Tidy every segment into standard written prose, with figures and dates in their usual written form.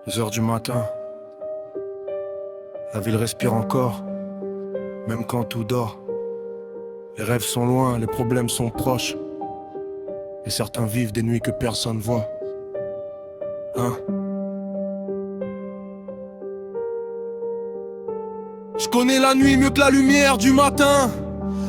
2 heures du matin, la ville respire encore, même quand tout dort. Les rêves sont loin, les problèmes sont proches, et certains vivent des nuits que personne voit. Hein? Je connais la nuit mieux que la lumière du matin.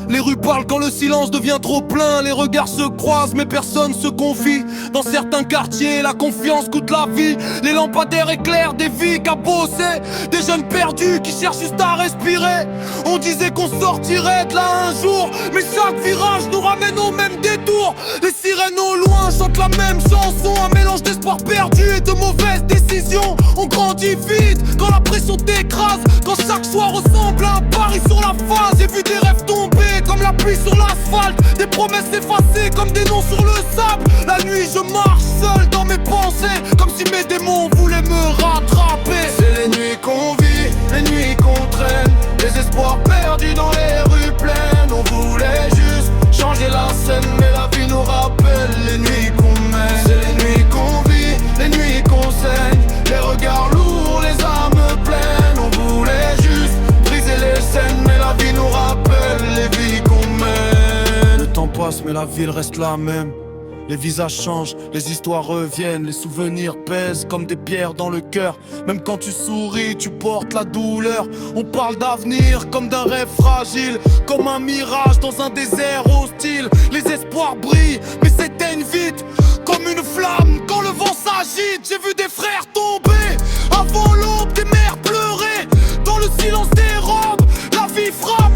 Les rues parlent quand le silence devient trop plein. Les regards se croisent mais personne se confie. Dans certains quartiers la confiance coûte la vie. Les lampadaires éclairent des vies cabossées. Des jeunes perdus qui cherchent juste à respirer. On disait qu'on sortirait de là un jour, mais chaque virage nous ramène au même détour. Les sirènes au loin chantent la même chanson. Un mélange d'espoir perdu et de mauvaises décisions. On grandit vite quand la pression t'écrase, quand chaque choix ressemble à un pari sur la face. J'ai vu des rêves tomber comme la pluie sur l'asphalte, des promesses effacées comme des noms sur le sable. La nuit je marche seul dans mes pensées, comme si mes démons voulaient me rattraper. C'est les nuits qu'on vit, les nuits qu'on traîne, les espoirs perdus dans les rues pleines. On voulait juste changer la scène, mais la vie nous rappelle les nuits qu'on mène. C'est les nuits qu'on vit, les nuits qu'on saigne, les regards lourds, les âmes pleines. On voulait juste briser les scènes, mais la vie nous rappelle les vies qu'on mène. Le temps passe mais la ville reste la même. Les visages changent, les histoires reviennent, les souvenirs pèsent comme des pierres dans le cœur. Même quand tu souris, tu portes la douleur. On parle d'avenir comme d'un rêve fragile, comme un mirage dans un désert hostile. Les espoirs brillent, mais s'éteignent vite, comme une flamme quand le vent s'agite. J'ai vu des frères tomber, avant l'aube des mères pleurer. Dans le silence des robes, la vie frappe,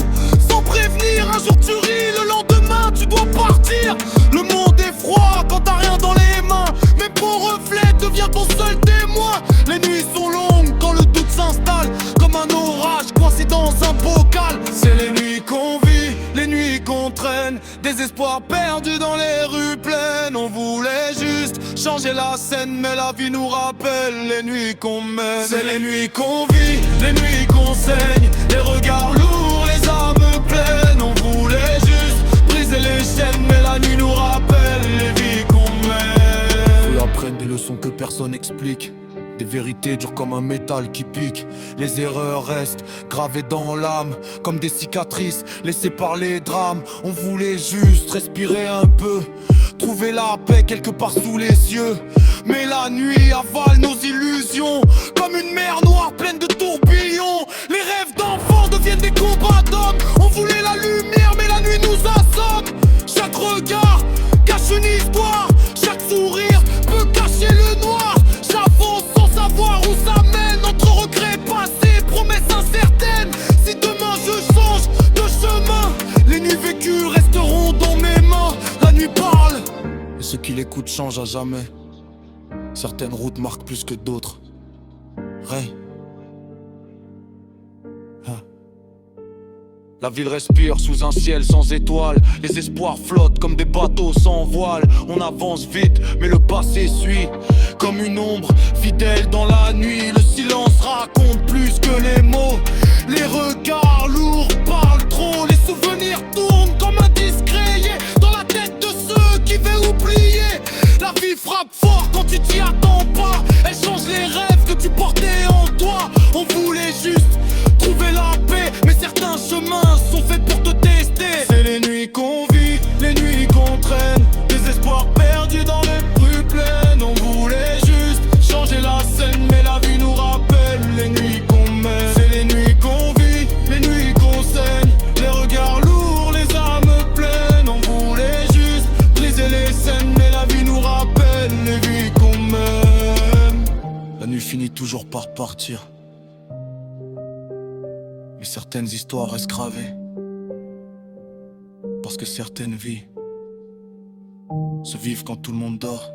sans prévenir. Un jour tu ris, le lendemain tu dois partir. Le monde est froid quand t'as rien dans les mains, mais beau reflet devient ton seul témoin. Les nuits sont longues quand le doute s'installe, comme un orage coincé dans un bocal. C'est les nuits qu'on vit, les nuits qu'on traîne, des espoirs perdus dans les rues pleines. On voulait juste changer la scène, mais la vie nous rappelle les nuits qu'on mène. C'est les nuits qu'on vit, les nuits qu'on saigne, les regards lourds, les âmes pleines. On voulait juste briser les chaînes, mais la nuit nous rappelle les vies qu'on mène. Faut apprendre des leçons que personne n'explique, des vérités dures comme un métal qui pique. Les erreurs restent gravées dans l'âme, comme des cicatrices laissées par les drames. On voulait juste respirer un peu, trouver la paix quelque part sous les cieux. Mais la nuit avale nos illusions, comme une mer noire pleine de tourbillons. Les rêves d'enfants deviennent des combats d'hommes. On voulait la lumière mais la nuit nous assomme. Chaque regard cache une histoire, chaque sourire peut cacher le noir. J'avance sans savoir où ça mène, entre regrets passés, promesses incertaines. Si demain je change de chemin, les nuits vécues resteront dans mes mains. La nuit parle, et ceux qui l'écoutent changent à jamais. Certaines routes marquent plus que d'autres. Ray. La ville respire sous un ciel sans étoiles. Les espoirs flottent comme des bateaux sans voile. On avance vite, mais le passé suit comme une ombre fidèle dans la nuit. Le silence raconte plus que les mots. Les regards lourds parlent trop. Les souvenirs tournent comme un disque rayé dans la tête de ceux qui veulent oublier. La vie frappe fort quand tu t'y attends pas. Elle change les rêves que tu portais en toi. On voulait juste trouver la paix, mais certains chemins sont faits pour te tester. C'est les nuits qu'on vit, les nuits qu'on traîne, des espoirs perdus dans les rues pleines. On voulait juste changer la scène, mais la vie nous rappelle les nuits qu'on mène. C'est les nuits qu'on vit, les nuits qu'on saigne, les regards lourds, les âmes pleines. On voulait juste briser les scènes, mais la vie nous rappelle les vies qu'on mène. La nuit finit toujours par partir, mais certaines histoires restent gravées, parce que certaines vies se vivent quand tout le monde dort.